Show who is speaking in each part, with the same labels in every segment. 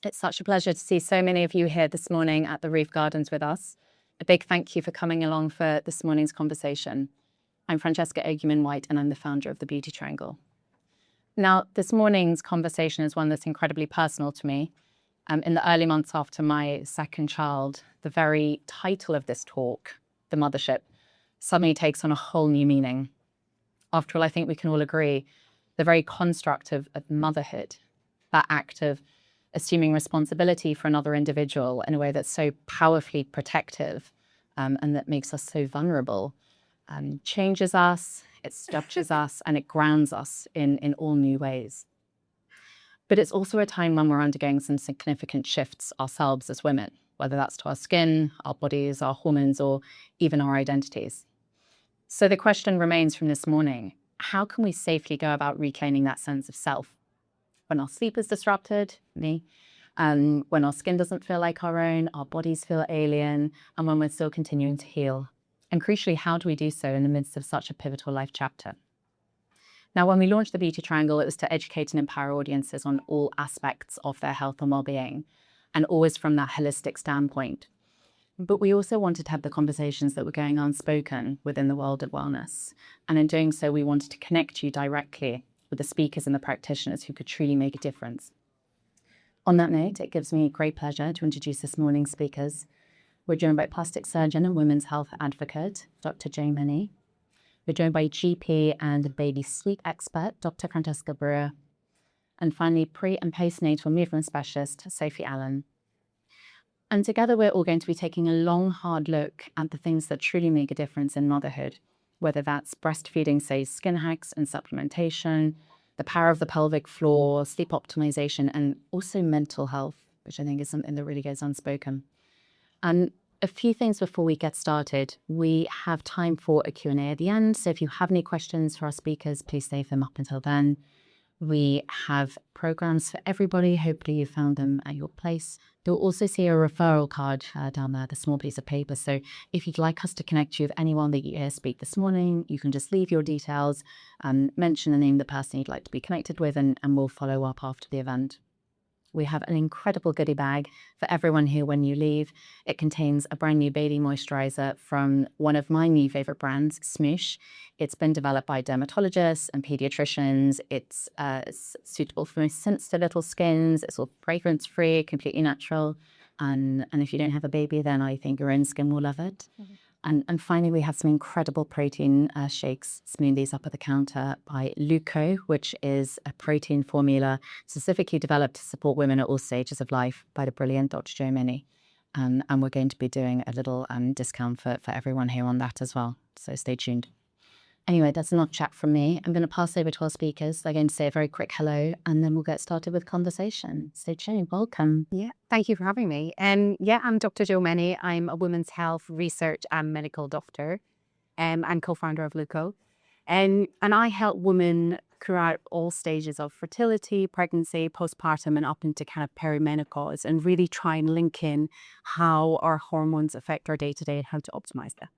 Speaker 1: It's such a pleasure to see so many of you here this morning at the Reef Gardens with us. A big thank you for coming along for this morning's conversation. I'm Francesca Brewer, and I'm the founder of the Beauty Triangle. Now, this morning's conversation is one that's incredibly personal to me. In the early months after my second child, the very title of this talk, the Mothership, suddenly takes on a whole new meaning. After all, I think we can all agree, the very construct of motherhood, that act of assuming responsibility for another individual in a way that's so powerfully protective and that makes us so vulnerable, changes us, it structures us, and it grounds us in all new ways. But it's also a time when we're undergoing some significant shifts ourselves as women, whether that's to our skin, our bodies, our hormones, or even our identities. So the question remains from this morning, how can we safely go about reclaiming that sense of self? When our sleep is disrupted, when our skin doesn't feel like our own, our bodies feel alien, and when we're still continuing to heal. And crucially, how do we do so in the midst of such a pivotal life chapter? Now, when we launched the Beauty Triangle, it was to educate and empower audiences on all aspects of their health and well-being, and always from that holistic standpoint. But we also wanted to have the conversations that were going unspoken within the world of wellness. And in doing so, we wanted to connect you directly with the speakers and the practitioners who could truly make a difference. On that note, it gives me great pleasure to introduce this morning's speakers. We're joined by plastic surgeon and women's health advocate, Dr. Jo Mennie. We're joined by GP and baby sleep expert, Dr. Francesca Brewer. And finally, pre- and postnatal movement specialist, Sophie Allin. And together, we're all going to be taking a long, hard look at the things that truly make a difference in motherhood, whether that's breastfeeding-safe skin hacks and supplementation, the power of the pelvic floor, sleep optimization, and also mental health, which I think is something that really goes unspoken. And a few things before we get started. We have time for a Q&A at the end, so if you have any questions for our speakers, please save them up until then. We have programs for everybody. Hopefully you found them at your place. You'll also see a referral card down there, the small piece of paper. So if you'd like us to connect you with anyone that you hear speak this morning, you can just leave your details, mention the name of the person you'd like to be connected with, and we'll follow up after the event. We have an incredible goodie bag for everyone here when you leave. It contains a brand new baby moisturizer from one of my new favorite brands, Smoosh. It's been developed by dermatologists and pediatricians. It's suitable for most sensitive little skins. It's all fragrance-free, completely natural. And if you don't have a baby, then I think your own skin will love it. Mm-hmm. And finally, we have some incredible protein shakes, smoothies up at the counter by Luco, which is a protein formula specifically developed to support women at all stages of life by the brilliant Dr. Jo Mennie. And we're going to be doing a little discount for everyone here on that as well. So stay tuned. Anyway, that's enough chat from me. I'm going to pass over to our speakers. They're going to say a very quick hello, and then we'll get started with conversation. So, Jo, welcome.
Speaker 2: Yeah, thank you for having me. I'm Dr. Jo Mennie. I'm a women's health research and medical doctor, and co-founder of Luco. And I help women throughout all stages of fertility, pregnancy, postpartum, and up into kind of perimenopause, and really try and link in how our hormones affect our day-to-day and how to optimize that.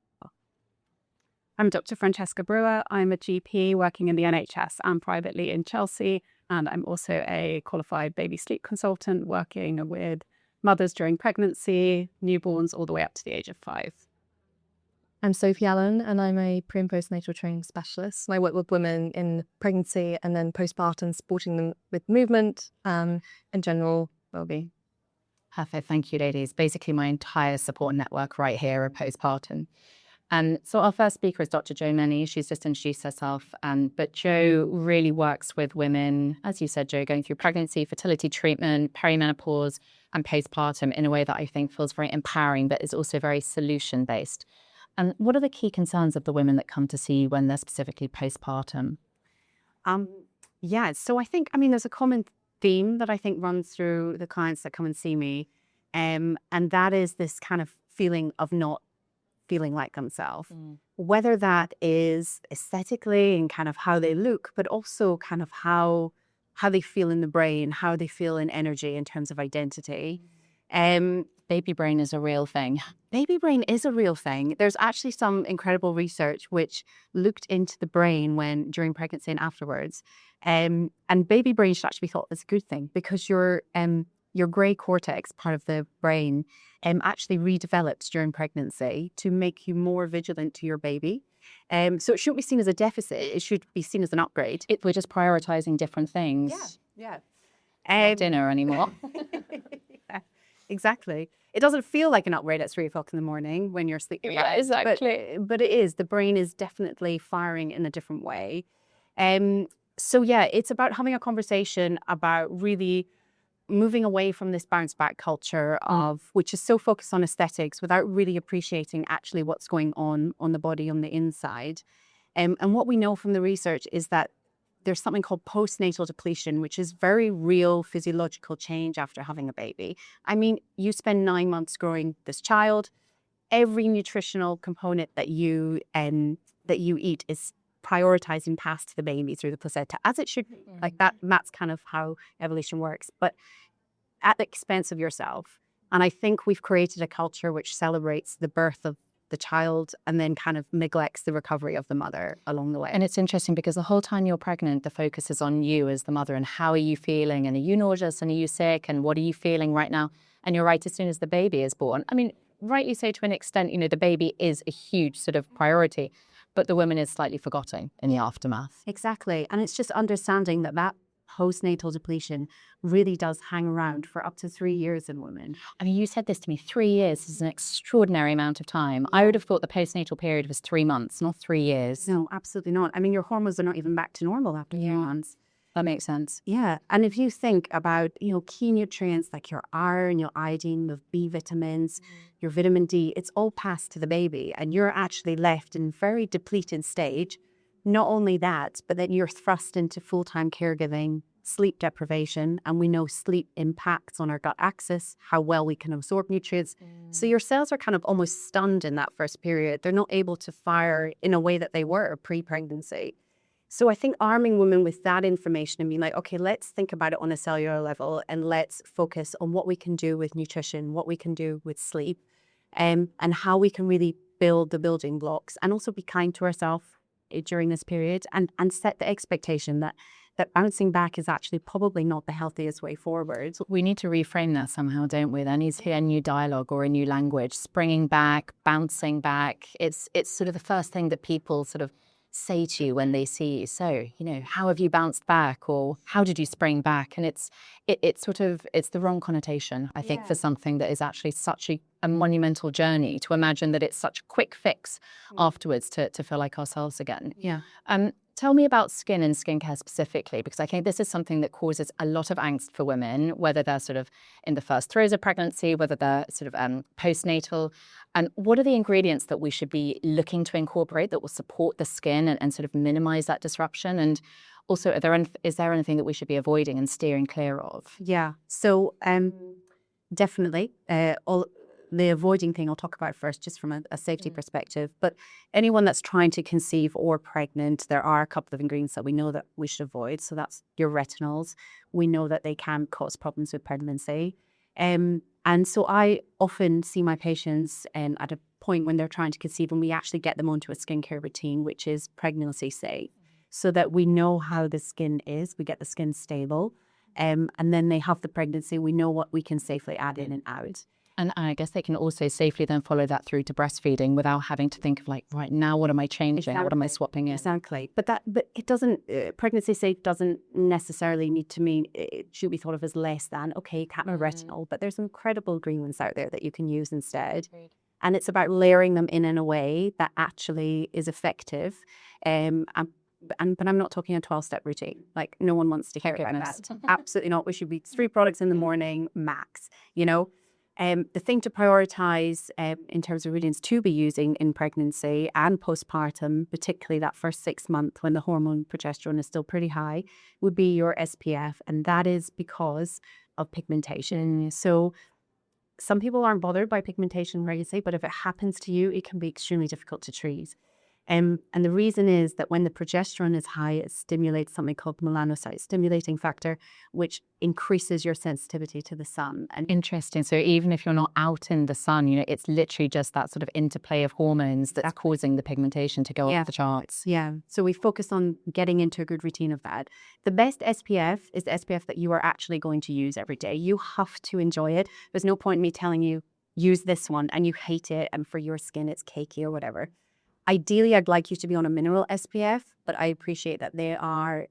Speaker 2: I'm Dr. Francesca Brewer. I'm a GP working in the NHS and privately in Chelsea. And I'm also a qualified baby sleep consultant working with mothers during pregnancy, newborns, all the way up to the age of 5.
Speaker 3: I'm Sophie Allin, and I'm a pre- and postnatal training specialist. And I work with women in pregnancy and then postpartum, supporting them with movement and general well-being.
Speaker 1: Perfect. Thank you, ladies. Basically, my entire support network right here at postpartum. So our first speaker is Dr. Jo Mennie. She's just introduced herself, but Jo really works with women, as you said, Jo, going through pregnancy, fertility treatment, perimenopause, and postpartum in a way that I think feels very empowering, but is also very solution-based. And what are the key concerns of the women that come to see you when they're specifically postpartum?
Speaker 2: So I think, there's a common theme that I think runs through the clients that come and see me, and that is this kind of feeling of not feeling like themselves, whether that is aesthetically and kind of how they look, but also kind of how they feel in the brain, how they feel in energy in terms of identity.
Speaker 1: Baby brain is a real thing.
Speaker 2: Baby brain is a real thing. There's actually some incredible research which looked into the brain during pregnancy and afterwards. And baby brain should actually be thought as a good thing because your your gray cortex, part of the brain, actually redevelops during pregnancy to make you more vigilant to your baby. So it shouldn't be seen as a deficit. It should be seen as an upgrade.
Speaker 1: We're just prioritizing different things.
Speaker 2: Yeah.
Speaker 1: Not dinner anymore.
Speaker 2: Yeah, exactly. It doesn't feel like an upgrade at 3 o'clock in the morning when you're sleeping.
Speaker 1: Yeah, exactly.
Speaker 2: But it is. The brain is definitely firing in a different way. So yeah, it's about having a conversation about really moving away from this bounce back culture of which is so focused on aesthetics without really appreciating actually what's going on the body on the inside. And what we know from the research is that there's something called post-natal depletion, which is very real physiological change after having a baby. I mean, you spend 9 months growing this child. Every nutritional component that you eat is prioritizing past the baby through the placenta, as it should be. Like that. That's kind of how evolution works, but at the expense of yourself. And I think we've created a culture which celebrates the birth of the child and then kind of neglects the recovery of the mother along the way.
Speaker 1: And it's interesting because the whole time you're pregnant, the focus is on you as the mother and how are you feeling and are you nauseous and are you sick and what are you feeling right now? And you're right, as soon as the baby is born, I mean, rightly so to an extent, you know, the baby is a huge sort of priority, but the woman is slightly forgotten in the aftermath.
Speaker 2: Exactly. And it's just understanding that that postnatal depletion really does hang around for up to 3 years in women.
Speaker 1: I mean, you said this to me, 3 years is an extraordinary amount of time. I would have thought the postnatal period was 3 months, not 3 years.
Speaker 2: No, absolutely not. I mean, your hormones are not even back to normal after 3 months.
Speaker 1: That makes sense.
Speaker 2: Yeah. And if you think about, you know, key nutrients like your iron, your iodine, your B vitamins, your vitamin D, it's all passed to the baby and you're actually left in very depleted stage. Not only that, but then you're thrust into full-time caregiving, sleep deprivation, and we know sleep impacts on our gut axis, how well we can absorb nutrients. So your cells are kind of almost stunned in that first period. They're not able to fire in a way that they were pre-pregnancy. So I think arming women with that information and being like, okay, let's think about it on a cellular level and let's focus on what we can do with nutrition, what we can do with sleep, and how we can really build the building blocks and also be kind to ourselves during this period and set the expectation that bouncing back is actually probably not the healthiest way forward.
Speaker 1: We need to reframe that somehow, don't we? There needs to be a new dialogue or a new language. Springing back, bouncing back. It's sort of the first thing that people sort of say to you when they see you. So, you know, how have you bounced back or how did you spring back? And it's the wrong connotation, I think, for something that is actually such a monumental journey to imagine that it's such a quick fix afterwards to feel like ourselves again.
Speaker 2: Yeah.
Speaker 1: Tell me about skin and skincare specifically, because I think this is something that causes a lot of angst for women, whether they're sort of in the first throes of pregnancy, whether they're sort of postnatal. And what are the ingredients that we should be looking to incorporate that will support the skin and sort of minimize that disruption? And also, is there anything that we should be avoiding and steering clear of?
Speaker 2: Yeah. So definitely the avoiding thing I'll talk about first, just from a safety perspective. But anyone that's trying to conceive or pregnant, there are a couple of ingredients that we know that we should avoid. So that's your retinols. We know that they can cause problems with pregnancy. And so I often see my patients at a point when they're trying to conceive and we actually get them onto a skincare routine, which is pregnancy safe, so that we know how the skin is, we get the skin stable. And then they have the pregnancy, we know what we can safely add in and out.
Speaker 1: And I guess they can also safely then follow that through to breastfeeding without having to think of like, right now, what am I changing?
Speaker 2: Exactly.
Speaker 1: What am I swapping in?
Speaker 2: Exactly. But it doesn't, pregnancy safe doesn't necessarily need to mean it should be thought of as less than, okay, you can't have retinol, but there's incredible green ones out there that you can use instead. And it's about layering them in a way that actually is effective. But I'm not talking a 12-step routine. Like, no one wants to hear about that. Absolutely not. We should be 3 products in the morning max, you know. The thing to prioritize in terms of ingredients to be using in pregnancy and postpartum, particularly that first 6 months when the hormone progesterone is still pretty high, would be your SPF. And that is because of pigmentation. So some people aren't bothered by pigmentation in pregnancy, but if it happens to you, it can be extremely difficult to treat. And the reason is that when the progesterone is high, it stimulates something called melanocyte stimulating factor, which increases your sensitivity to the sun. And
Speaker 1: Interesting. So even if you're not out in the sun, it's literally just that sort of interplay of hormones that's causing the pigmentation to go off the charts.
Speaker 2: yeah, so we focus on getting into a good routine of that. The best SPF is the SPF that you are actually going to use every day. You have to enjoy it. There's no point in me telling you, use this one and you hate it, and for your skin it's cakey or whatever. Ideally, I'd like you to be on a mineral SPF, but I appreciate that they are,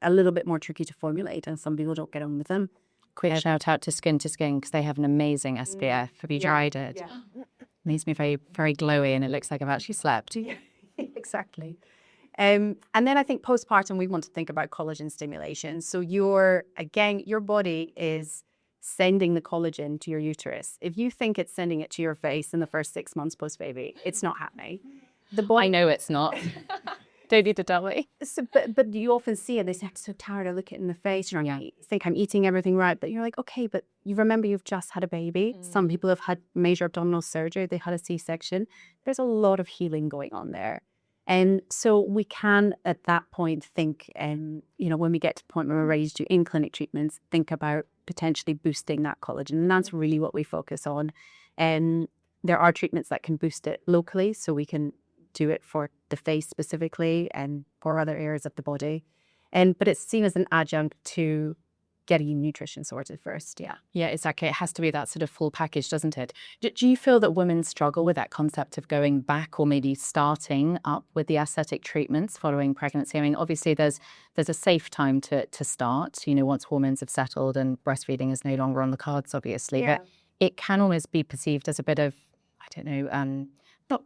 Speaker 2: a little bit more tricky to formulate, and some people don't get on with them.
Speaker 1: Quick shout out to Skin because they have an amazing SPF. Have you tried it?
Speaker 2: Yeah.
Speaker 1: It makes me very, very glowy, and it looks like I've actually slept.
Speaker 2: Exactly. And then I think postpartum, we want to think about collagen stimulation. So your body is sending the collagen to your uterus. If you think it's sending it to your face in the first 6 months post-baby, it's not happening. The body,
Speaker 1: I know it's not. Don't need to tell me.
Speaker 2: so, but you often see it. They say, I'm so tired. I look it in the face. You think I'm eating everything right. But you're like, okay, but you remember you've just had a baby. Some people have had major abdominal surgery. They had a C-section. There's a lot of healing going on there. And so we can, at that point, think, when we get to the point where we're ready to do in-clinic treatments, think about potentially boosting that collagen. And that's really what we focus on. And there are treatments that can boost it locally, so we can do it for the face specifically and for other areas of the body. But it's seen as an adjunct to getting nutrition sorted first.
Speaker 1: Yeah, exactly. It has to be that sort of full package, doesn't it? Do you feel that women struggle with that concept of going back or maybe starting up with the aesthetic treatments following pregnancy? I mean, obviously there's a safe time to start, once hormones have settled and breastfeeding is no longer on the cards, obviously.
Speaker 2: Yeah.
Speaker 1: But it can almost be perceived as a bit of, I don't know,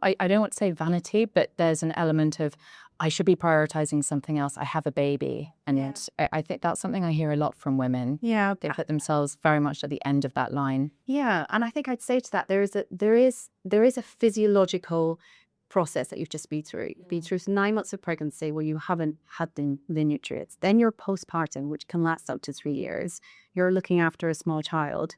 Speaker 1: I don't want to say vanity, but there's an element of, I should be prioritizing something else. I have a baby. And I think that's something I hear a lot from women.
Speaker 2: Yeah.
Speaker 1: They put themselves very much at the end of that line.
Speaker 2: Yeah. And I think I'd say to that, there is a physiological process that you've just been through. Been through 9 months of pregnancy where you haven't had the nutrients. Then you're postpartum, which can last up to 3 years. You're looking after a small child.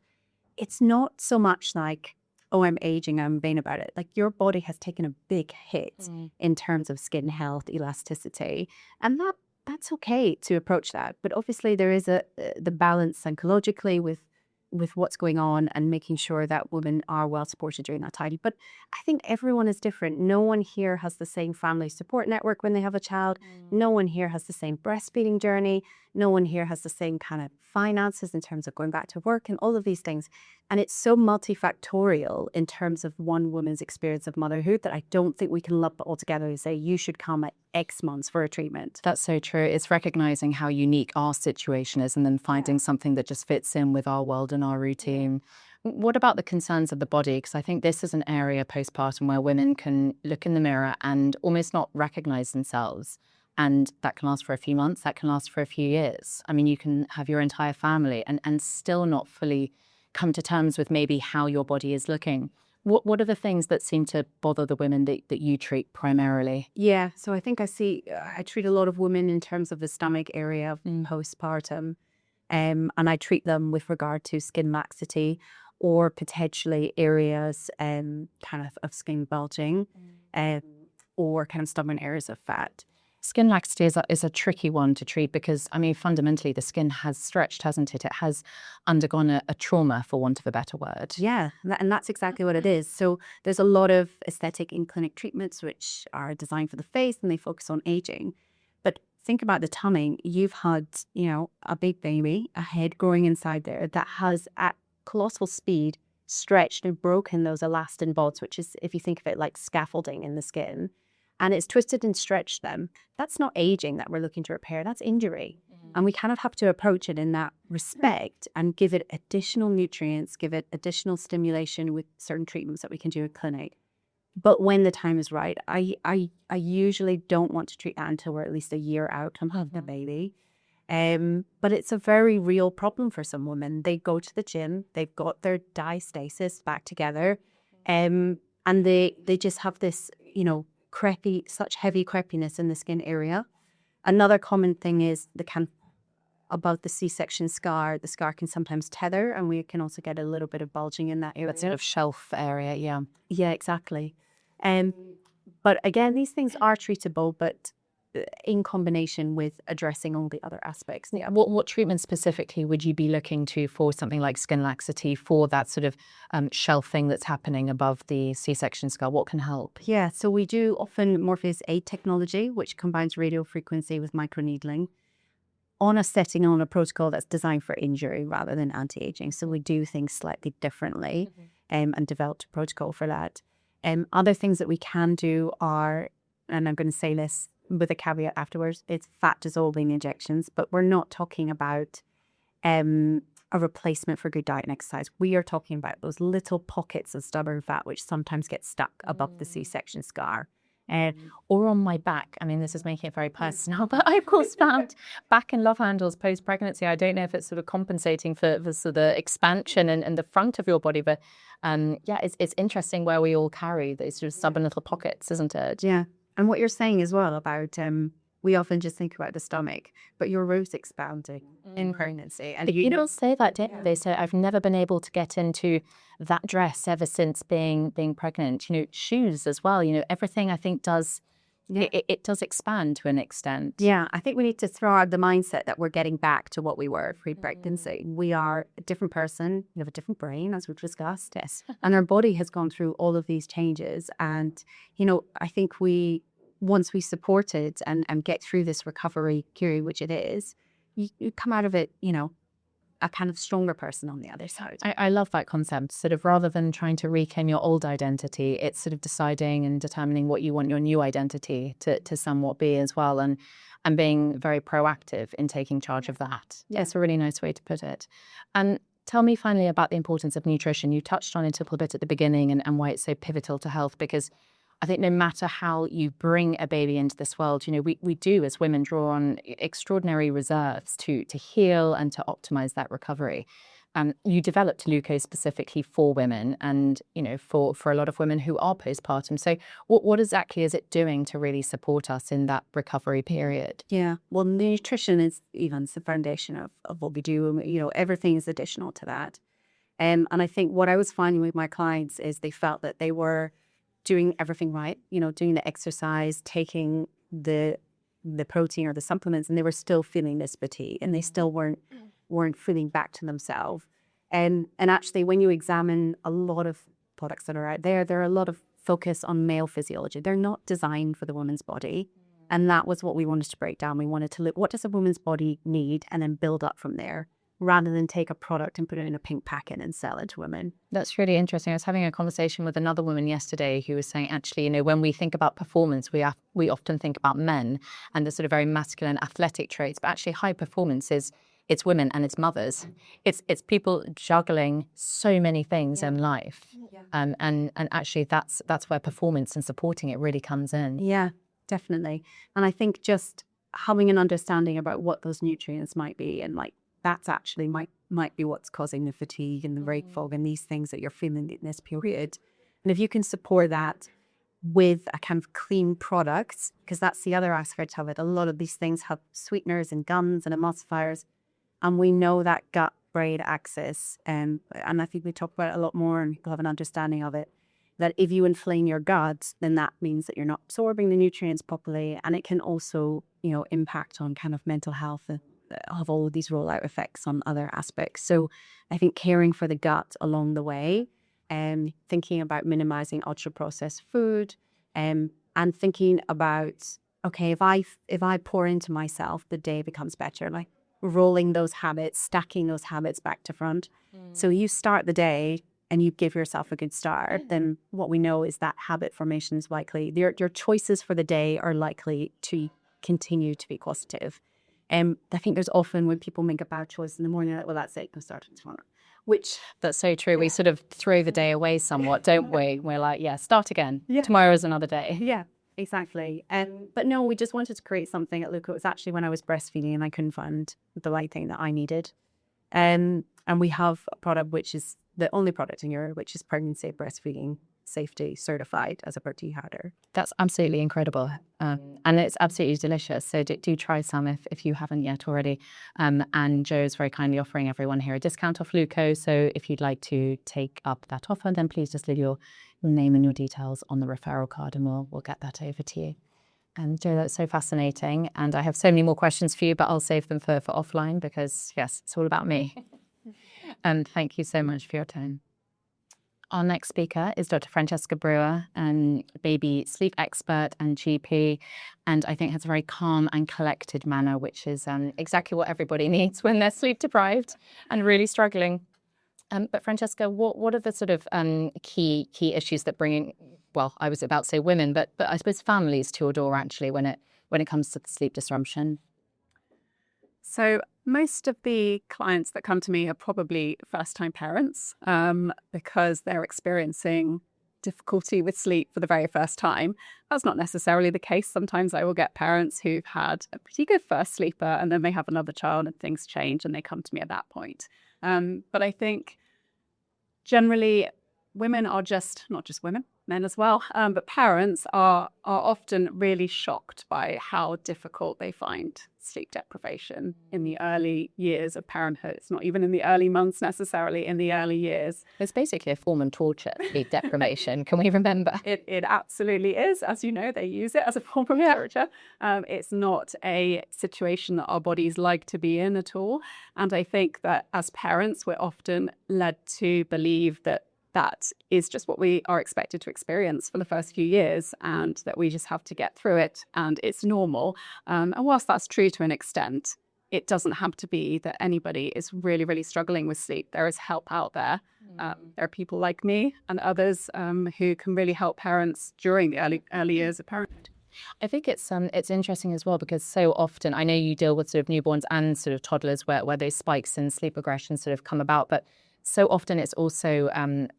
Speaker 2: It's not so much like, oh, I'm aging, I'm vain about it. Like, your body has taken a big hit in terms of skin health, elasticity, and that's okay to approach that. But obviously there is the balance psychologically with what's going on and making sure that women are well supported during that time. But I think everyone is different. No one here has the same family support network when they have a child. No one here has the same breastfeeding journey. No one here has the same kind of finances in terms of going back to work and all of these things. And it's so multifactorial in terms of one woman's experience of motherhood that I don't think we can lump it all together and say, you should come at X months for a treatment.
Speaker 1: That's so true. It's recognizing how unique our situation is and then finding something that just fits in with our world and our routine. What about the concerns of the body? Because I think this is an area postpartum where women can look in the mirror and almost not recognize themselves. And that can last for a few months, that can last for a few years. I mean, you can have your entire family and still not fully come to terms with maybe how your body is looking. What are the things that seem to bother the women that you treat primarily?
Speaker 2: Yeah, so I think I treat a lot of women in terms of the stomach area of postpartum. And I treat them with regard to skin laxity or potentially areas kind of skin bulging or kind of stubborn areas of fat.
Speaker 1: Skin laxity is a tricky one to treat because, I mean, fundamentally the skin has stretched, hasn't it? It has undergone a trauma, for want of a better word.
Speaker 2: Yeah, and that's exactly what it is. So there's a lot of aesthetic in-clinic treatments which are designed for the face and they focus on aging. But think about the tummy. You've had, a big baby, a head growing inside there that has at colossal speed stretched and broken those elastin bonds, which is, if you think of it like scaffolding in the skin. And it's twisted and stretched them. That's not aging that we're looking to repair, that's injury. And we kind of have to approach it in that respect and give it additional nutrients, give it additional stimulation with certain treatments that we can do in clinic. But when the time is right, I usually don't want to treat that until we're at least a year out from having a baby. But it's a very real problem for some women. They go to the gym, they've got their diastasis back together, and they just have this, such heavy crepiness in the skin area. Another common thing is about the C-section scar. The scar can sometimes tether, and we can also get a little bit of bulging in that area.
Speaker 1: That sort of shelf area, yeah.
Speaker 2: Yeah, exactly. But again, these things are treatable, but in combination with addressing all the other aspects.
Speaker 1: Yeah. What treatment specifically would you be looking to for something like skin laxity, for that sort of shelving that's happening above the C-section scar? What can help?
Speaker 2: Yeah, so we do often Morpheus 8 technology, which combines radio frequency with microneedling on a setting, on a protocol that's designed for injury rather than anti-aging. So we do things slightly differently and developed a protocol for that. Other things that we can do are, and I'm going to say this with a caveat afterwards, it's fat dissolving injections, but we're not talking about a replacement for good diet and exercise. We are talking about those little pockets of stubborn fat which sometimes get stuck above the C-section scar.
Speaker 1: Or on my back. I mean, this is making it very personal, but I of course found back and love handles post-pregnancy. I don't know if it's sort of compensating for sort of the expansion and the front of your body, but yeah, it's interesting where we all carry these sort of stubborn little pockets, isn't it?
Speaker 2: Yeah. And what you're saying as well about, we often just think about the stomach, but your root's expanding in pregnancy. And
Speaker 1: You don't say that, don't they? So I've never been able to get into that dress ever since being pregnant. You know, shoes as well. You know, everything I think does.
Speaker 2: Yeah.
Speaker 1: It does expand to an extent.
Speaker 2: Yeah, I think we need to throw out the mindset that we're getting back to what we were pre-pregnancy. We are a different person. We have a different brain, as we've discussed.
Speaker 1: Yes.
Speaker 2: And our body has gone through all of these changes. And, you know, I think once we support it and get through this recovery period, which it is, you come out of it, you know, a kind of stronger person on the other side.
Speaker 1: I love that concept. Sort of rather than trying to reclaim your old identity, it's sort of deciding and determining what you want your new identity to somewhat be as well, and being very proactive in taking charge of that. Yeah, it's a really nice way to put it. And tell me finally about the importance of nutrition. You touched on it a little bit at the beginning and why it's so pivotal to health, because I think no matter how you bring a baby into this world, you know, we do as women draw on extraordinary reserves to heal and to optimize that recovery. You developed Luco specifically for women and, you know, for a lot of women who are postpartum. So what exactly is it doing to really support us in that recovery period?
Speaker 2: Yeah, well, nutrition is even the foundation of what we do. You know, everything is additional to that. And I think what I was finding with my clients is they felt that they were doing everything right, you know, doing the exercise, taking the protein or the supplements, and they were still feeling this fatigue, and they still weren't feeling back to themselves. And actually, when you examine a lot of products that are out there, there are a lot of focus on male physiology. They're not designed for the woman's body, and that was what we wanted to break down. We wanted to look, what does a woman's body need, and then build up from there, rather than take a product and put it in a pink packet and sell it to women.
Speaker 1: That's really interesting. I was having a conversation with another woman yesterday who was saying, actually, you know, when we think about performance, we often think about men and the sort of very masculine athletic traits, but actually high performance it's women and it's mothers. It's people juggling so many things in life. And actually that's where performance and supporting it really comes in.
Speaker 2: Yeah, definitely. And I think just having an understanding about what those nutrients might be, and like, that's actually might be what's causing the fatigue and the brain fog and these things that you're feeling in this period. And if you can support that with a kind of clean product, because that's the other aspect of it. A lot of these things have sweeteners and gums and emulsifiers, and we know that gut-brain axis, and I think we talk about it a lot more, and people have an understanding of it, that if you inflame your gut, then that means that you're not absorbing the nutrients properly, and it can also, you know, impact on kind of mental health and have all of these rollout effects on other aspects. So I think caring for the gut along the way, and thinking about minimizing ultra processed food, and thinking about, okay, if I pour into myself, the day becomes better. Like rolling those habits, stacking those habits back to front. So you start the day and you give yourself a good start, then what we know is that habit formation is likely. Your choices for the day are likely to continue to be positive. I think there's often when people make a bad choice in the morning, like, well, that's it, go start it tomorrow. Which,
Speaker 1: that's so true. We sort of throw the day away somewhat, don't we? We're like, yeah, start again. Tomorrow is another day.
Speaker 2: Yeah, exactly. But no, we just wanted to create something at Luco. It was actually when I was breastfeeding and I couldn't find the right thing that I needed. And we have a product which is the only product in Europe, which is pregnancy breastfeeding safety certified as a practitioner.
Speaker 1: That's absolutely incredible. And it's absolutely delicious. So do try some if you haven't yet already. And Jo is very kindly offering everyone here a discount off Luco. So if you'd like to take up that offer, then please just leave your name and your details on the referral card and we'll get that over to you. And Jo, that's so fascinating. And I have so many more questions for you, but I'll save them for offline because, yes, it's all about me. And thank you so much for your time. Our next speaker is Dr. Francesca Brewer, baby sleep expert and GP, and I think has a very calm and collected manner, which is exactly what everybody needs when they're sleep deprived and really struggling. But Francesca, what are the sort of key issues that bring, well, I was about to say women, but I suppose families to your door actually when it comes to the sleep disruption?
Speaker 4: So most of the clients that come to me are probably first-time parents because they're experiencing difficulty with sleep for the very first time. That's not necessarily the case. Sometimes I will get parents who've had a pretty good first sleeper and then they have another child and things change and they come to me at that point. But I think generally women are not just women, men as well, but parents are often really shocked by how difficult they find sleep deprivation in the early years of parenthood. It's not even in the early months necessarily, in the early years.
Speaker 1: It's basically a form of torture, sleep deprivation. Can we remember?
Speaker 4: It absolutely is. As you know, they use it as a form of torture. It's not a situation that our bodies like to be in at all. And I think that as parents, we're often led to believe that is just what we are expected to experience for the first few years and that we just have to get through it and it's normal. And whilst that's true to an extent, it doesn't have to be that anybody is really, really struggling with sleep. There is help out there. There are people like me and others who can really help parents during the early years of parenthood.
Speaker 1: I think it's interesting as well because so often, I know you deal with sort of newborns and sort of toddlers where those spikes in sleep aggression sort of come about, but so often it's also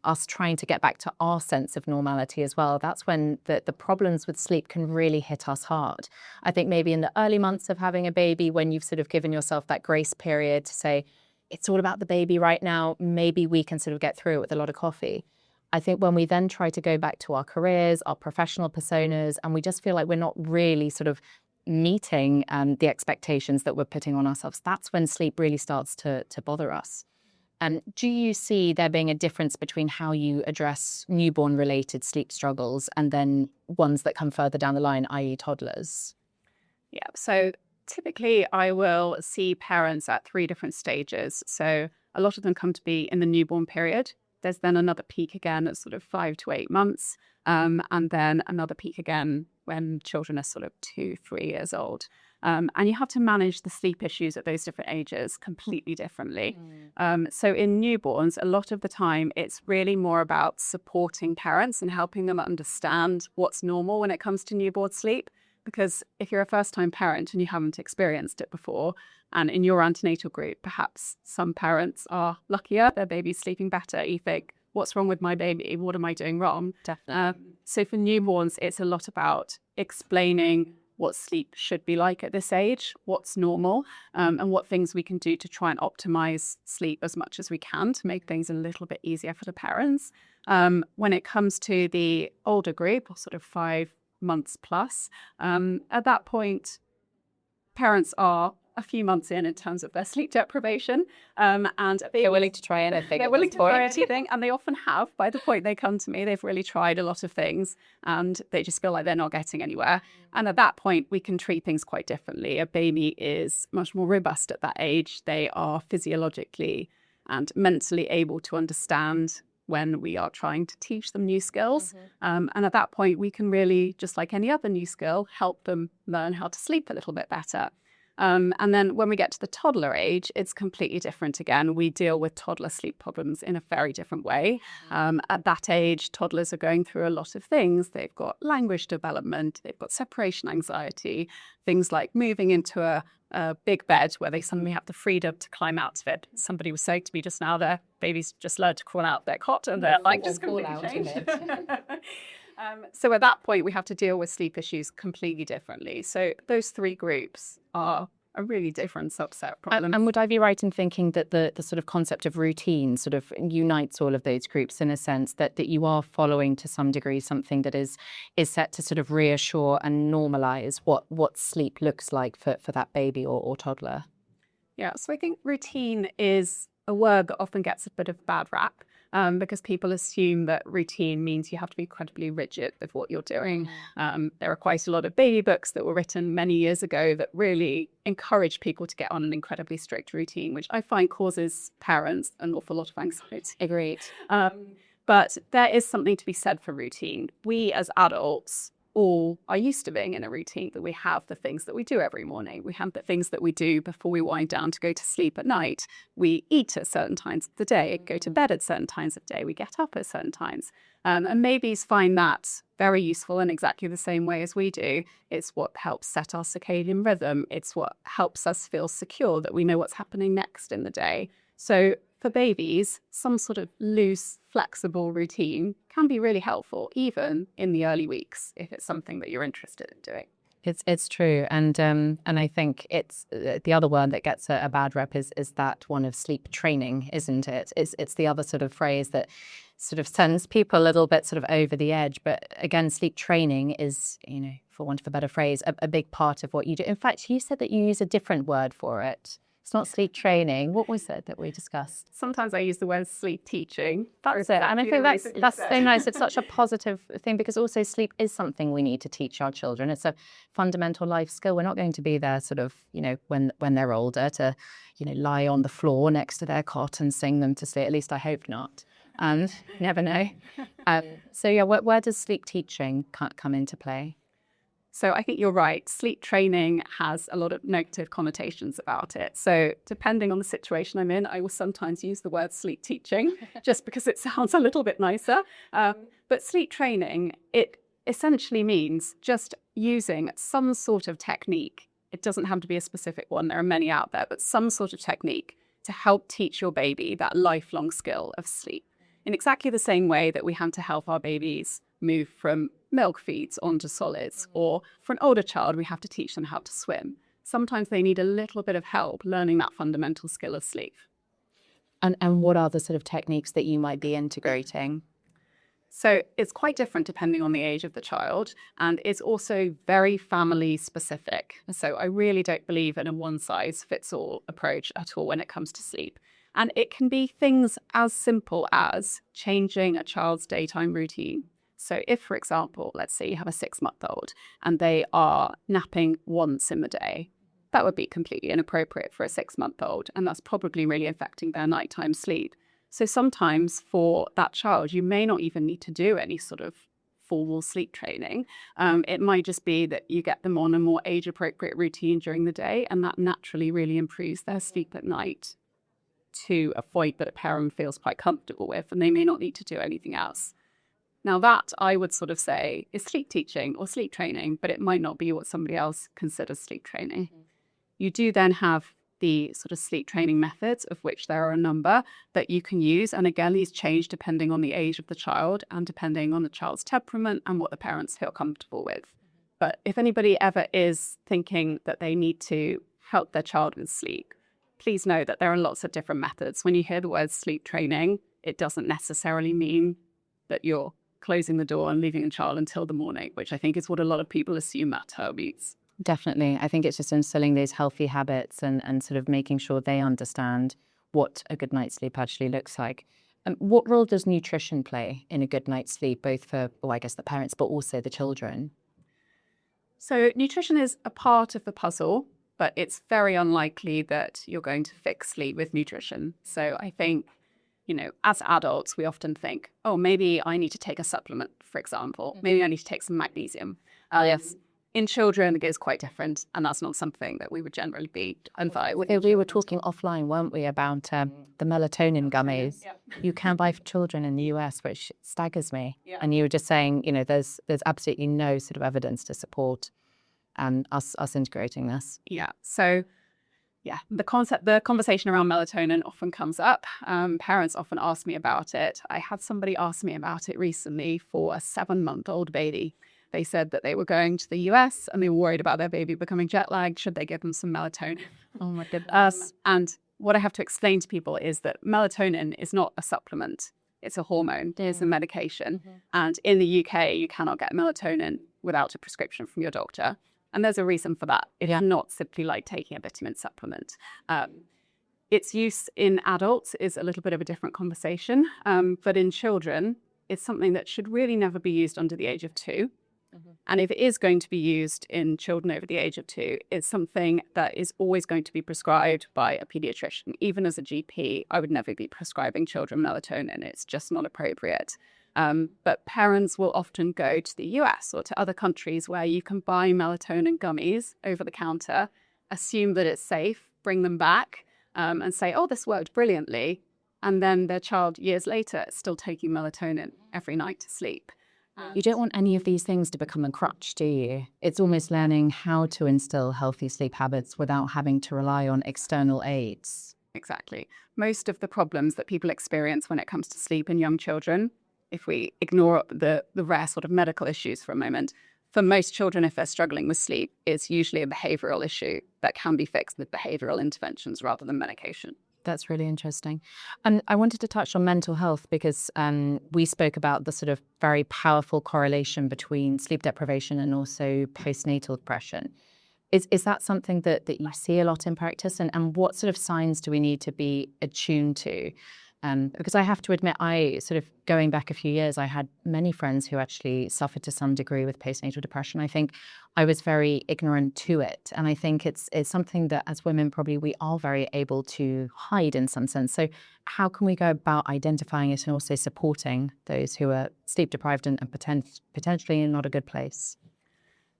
Speaker 1: us trying to get back to our sense of normality as well. That's when the problems with sleep can really hit us hard. I think maybe in the early months of having a baby, when you've sort of given yourself that grace period to say, it's all about the baby right now, maybe we can sort of get through it with a lot of coffee. I think when we then try to go back to our careers, our professional personas, and we just feel like we're not really sort of meeting the expectations that we're putting on ourselves, that's when sleep really starts to bother us. Do you see there being a difference between how you address newborn-related sleep struggles and then ones that come further down the line, i.e. toddlers?
Speaker 4: Yeah, so typically I will see parents at 3 different stages. So a lot of them come to be in the newborn period. There's then another peak again at sort of 5 to 8 months, and then another peak again when children are sort of 2, 3 years old. And you have to manage the sleep issues at those different ages completely differently. So in newborns, a lot of the time, it's really more about supporting parents and helping them understand what's normal when it comes to newborn sleep. Because if you're a first-time parent and you haven't experienced it before, and in your antenatal group, perhaps some parents are luckier, their baby's sleeping better, you think, what's wrong with my baby? What am I doing wrong?
Speaker 1: Definitely.
Speaker 4: So for newborns, it's a lot about explaining what sleep should be like at this age, what's normal, and what things we can do to try and optimize sleep as much as we can to make things a little bit easier for the parents. When it comes to the older group, or sort of 5 months plus, at that point, parents are a few months in terms of their sleep deprivation, and
Speaker 1: they're willing to try anything.
Speaker 4: They're willing to try anything, and they often have. By the point they come to me, they've really tried a lot of things, and they just feel like they're not getting anywhere. And at that point, we can treat things quite differently. A baby is much more robust at that age. They are physiologically and mentally able to understand when we are trying to teach them new skills. And at that point, we can really, just like any other new skill, help them learn how to sleep a little bit better. And then when we get to the toddler age, it's completely different again. We deal with toddler sleep problems in a very different way. At that age, toddlers are going through a lot of things. They've got language development, they've got separation anxiety, things like moving into a big bed where they suddenly have the freedom to climb out of it. Somebody was saying to me just now, their baby's just learned to crawl out their cot and their life just completely changed. So at that point, we have to deal with sleep issues completely differently. So those 3 groups are a really different subset of problems.
Speaker 1: And would I be right in thinking that the sort of concept of routine sort of unites all of those groups in a sense that you are following to some degree something that is set to sort of reassure and normalize what sleep looks like for that baby or toddler?
Speaker 4: Yeah, so I think routine is a word that often gets a bit of bad rap because people assume that routine means you have to be incredibly rigid with what you're doing. There are quite a lot of baby books that were written many years ago that really encourage people to get on an incredibly strict routine, which I find causes parents an awful lot of anxiety.
Speaker 1: Agreed.
Speaker 4: But there is something to be said for routine. We as adults all are used to being in a routine, that we have the things that we do every morning. We have the things that we do before we wind down to go to sleep at night. We eat at certain times of the day, go to bed at certain times of the day. We get up at certain times. And babies find that very useful in exactly the same way as we do. It's what helps set our circadian rhythm. It's what helps us feel secure, that we know what's happening next in the day. So for babies, some sort of loose, flexible routine can be really helpful, even in the early weeks, if it's something that you're interested in doing.
Speaker 1: It's true, and I think it's the other word that gets a bad rep is that one of sleep training, isn't it? It's the other sort of phrase that sort of sends people a little bit sort of over the edge. But again, sleep training is, for want of a better phrase, a big part of what you do. In fact, you said that you use a different word for it. It's not sleep training. What was it that we discussed?
Speaker 4: Sometimes I use the word sleep teaching.
Speaker 1: That's it. And I think that's so nice. It's such a positive thing because also sleep is something we need to teach our children. It's a fundamental life skill. We're not going to be there sort of, when they're older to, lie on the floor next to their cot and sing them to sleep. At least I hope not. And never know. So yeah, where does sleep teaching come into play?
Speaker 4: So I think you're right. Sleep training has a lot of negative connotations about it. So depending on the situation I'm in, I will sometimes use the word sleep teaching just because it sounds a little bit nicer. But sleep training, it essentially means just using some sort of technique. It doesn't have to be a specific one. There are many out there, but some sort of technique to help teach your baby that lifelong skill of sleep. In exactly the same way that we have to help our babies move from milk feeds onto solids, or for an older child, we have to teach them how to swim. Sometimes they need a little bit of help learning that fundamental skill of sleep.
Speaker 1: And what are the sort of techniques that you might be integrating?
Speaker 4: So it's quite different depending on the age of the child, and it's also very family specific. So I really don't believe in a one-size-fits-all approach at all when it comes to sleep. And it can be things as simple as changing a child's daytime routine. So if, for example, let's say you have a 6-month-old and they are napping once in the day, that would be completely inappropriate for a 6-month-old. And that's probably really affecting their nighttime sleep. So sometimes for that child, you may not even need to do any sort of formal sleep training. It might just be that you get them on a more age-appropriate routine during the day, and that naturally really improves their sleep at night to a point that a parent feels quite comfortable with, and they may not need to do anything else. Now that, I would sort of say, is sleep teaching or sleep training, but it might not be what somebody else considers sleep training. Mm-hmm. You do then have the sort of sleep training methods, of which there are a number that you can use. And again, these change depending on the age of the child and depending on the child's temperament and what the parents feel comfortable with. But if anybody ever is thinking that they need to help their child with sleep, please know that there are lots of different methods. When you hear the word sleep training, it doesn't necessarily mean that you're closing the door and leaving a child until the morning, which I think is what a lot of people assume that term means.
Speaker 1: Definitely. I think it's just instilling those healthy habits and sort of making sure they understand what a good night's sleep actually looks like. What role does nutrition play in a good night's sleep, both for, I guess, the parents, but also the children?
Speaker 4: So nutrition is a part of the puzzle, but it's very unlikely that you're going to fix sleep with nutrition. So I think, as adults, we often think, oh, maybe I need to take a supplement, for example. Maybe I need to take some magnesium. Yes. In children, it is quite different, and that's not something that we would generally be advised.
Speaker 1: We were talking offline, weren't we, about the melatonin gummies you can buy for children in the US, which staggers me. Yeah. And you were just saying, there's absolutely no sort of evidence to support us integrating this.
Speaker 4: Yeah. So, the conversation around melatonin often comes up. Parents often ask me about it. I had somebody ask me about it recently for a 7-month-old baby. They said that they were going to the US and they were worried about their baby becoming jet lagged. Should they give them some melatonin?
Speaker 1: Oh my goodness.
Speaker 4: And what I have to explain to people is that melatonin is not a supplement. It's a hormone. It is a medication. And in the UK, you cannot get melatonin without a prescription from your doctor. And there's a reason for that. It's not simply like taking a vitamin supplement. Its use in adults is a little bit of a different conversation. But in children, it's something that should really never be used under the age of 2. And if it is going to be used in children over the age of 2, it's something that is always going to be prescribed by a pediatrician. Even as a GP, I would never be prescribing children melatonin. It's just not appropriate. But parents will often go to the US or to other countries where you can buy melatonin gummies over the counter, assume that it's safe, bring them back and say, oh, this worked brilliantly. And then their child years later is still taking melatonin every night to sleep.
Speaker 1: You don't want any of these things to become a crutch, do you? It's almost learning how to instill healthy sleep habits without having to rely on external aids.
Speaker 4: Exactly. Most of the problems that people experience when it comes to sleep in young children, if we ignore the rare sort of medical issues for a moment, for most children, if they're struggling with sleep, it's usually a behavioral issue that can be fixed with behavioral interventions rather than medication.
Speaker 1: That's really interesting. And I wanted to touch on mental health because we spoke about the sort of very powerful correlation between sleep deprivation and also postnatal depression. Is that something that you see a lot in practice? And what sort of signs do we need to be attuned to? Because I have to admit, I sort of going back a few years, I had many friends who actually suffered to some degree with postnatal depression. I think I was very ignorant to it. And I think it's something that as women, probably we are very able to hide in some sense. So how can we go about identifying it and also supporting those who are sleep deprived and potentially in not a good place?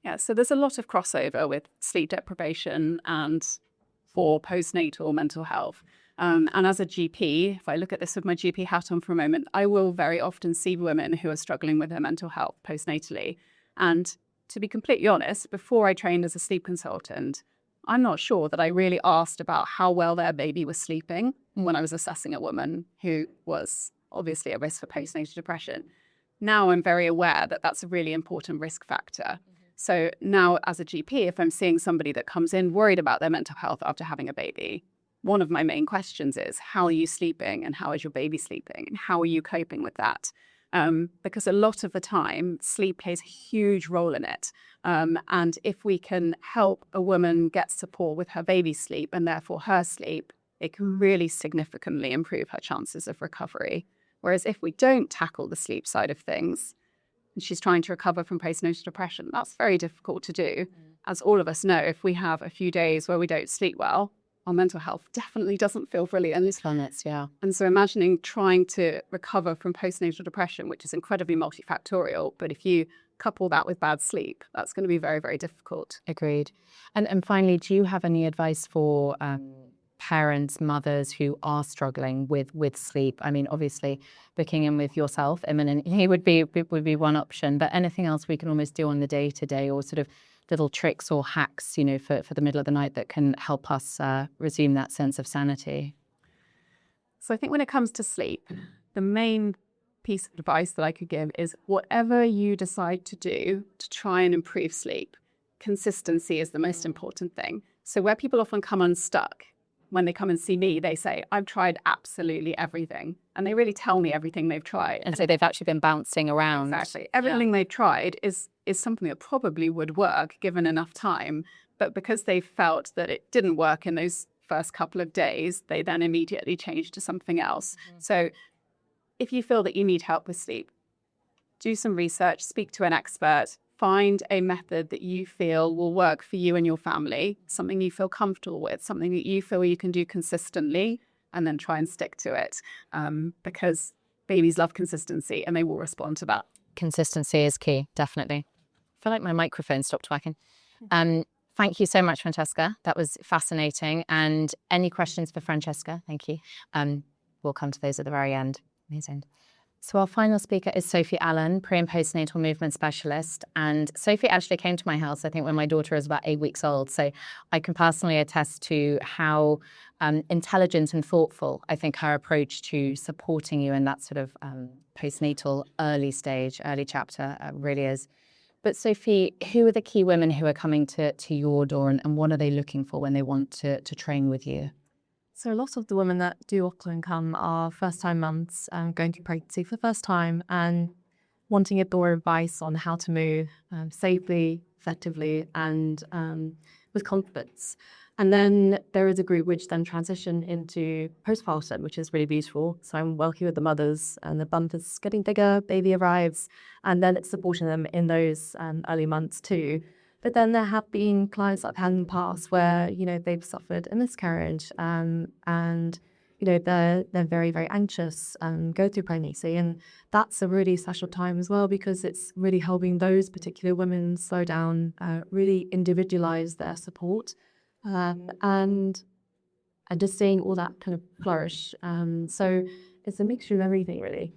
Speaker 4: Yeah, so there's a lot of crossover with sleep deprivation and for postnatal mental health. And as a GP, if I look at this with my GP hat on for a moment, I will very often see women who are struggling with their mental health postnatally. And to be completely honest, before I trained as a sleep consultant, I'm not sure that I really asked about how well their baby was sleeping when I was assessing a woman who was obviously at risk for postnatal depression. Now I'm very aware that that's a really important risk factor. So now as a GP, if I'm seeing somebody that comes in worried about their mental health after having a baby, one of my main questions is, how are you sleeping and how is your baby sleeping and how are you coping with that? Because a lot of the time, sleep plays a huge role in it. And if we can help a woman get support with her baby's sleep and therefore her sleep, it can really significantly improve her chances of recovery. Whereas if we don't tackle the sleep side of things, and she's trying to recover from postnatal depression, that's very difficult to do. As all of us know, if we have a few days where we don't sleep well, our mental health definitely doesn't feel brilliant.
Speaker 1: Yeah.
Speaker 4: And so imagining trying to recover from postnatal depression, which is incredibly multifactorial, but if you couple that with bad sleep, that's going to be very, very difficult.
Speaker 1: Agreed. And finally, do you have any advice for parents, mothers who are struggling with sleep? I mean, obviously, booking in with yourself imminently would be one option, but anything else we can almost do on the day-to-day or sort of little tricks or hacks, for the middle of the night that can help us resume that sense of sanity?
Speaker 4: So I think when it comes to sleep, the main piece of advice that I could give is whatever you decide to do to try and improve sleep, consistency is the most important thing. So where people often come unstuck, when they come and see me, they say, I've tried absolutely everything. And they really tell me everything they've tried.
Speaker 1: And so they've actually been bouncing around.
Speaker 4: Exactly. Everything they've tried is something that probably would work given enough time. But because they felt that it didn't work in those first couple of days, they then immediately changed to something else. So if you feel that you need help with sleep, do some research, speak to an expert, find a method that you feel will work for you and your family, something you feel comfortable with, something that you feel you can do consistently, and then try and stick to it. Because babies love consistency and they will respond to that.
Speaker 1: Consistency is key, definitely. I feel like my microphone stopped working. Thank you so much, Francesca. That was fascinating. And any questions for Francesca? Thank you. We'll come to those at the very end. Amazing. So our final speaker is Sophie Allin, pre- and postnatal movement specialist. And Sophie actually came to my house, I think, when my daughter was about 8 weeks old. So I can personally attest to how intelligent and thoughtful I think her approach to supporting you in that sort of postnatal early stage, early chapter really is. But Sophie, who are the key women who are coming to your door, and what are they looking for when they want to train with you?
Speaker 3: So a lot of the women that do often come are first-time mums going through pregnancy for the first time and wanting a bit more advice on how to move safely, effectively, and with confidence. And then there is a group which then transition into postpartum, which is really beautiful. So I'm working with the mothers, and the bump is getting bigger, baby arrives, and then it's supporting them in those early months too. But then there have been clients that I've had in the past where, they've suffered a miscarriage, and they're very, very anxious and go through pregnancy. And that's a really special time as well, because it's really helping those particular women slow down, really individualize their support, and just seeing all that kind of flourish. So it's a mixture of everything, really.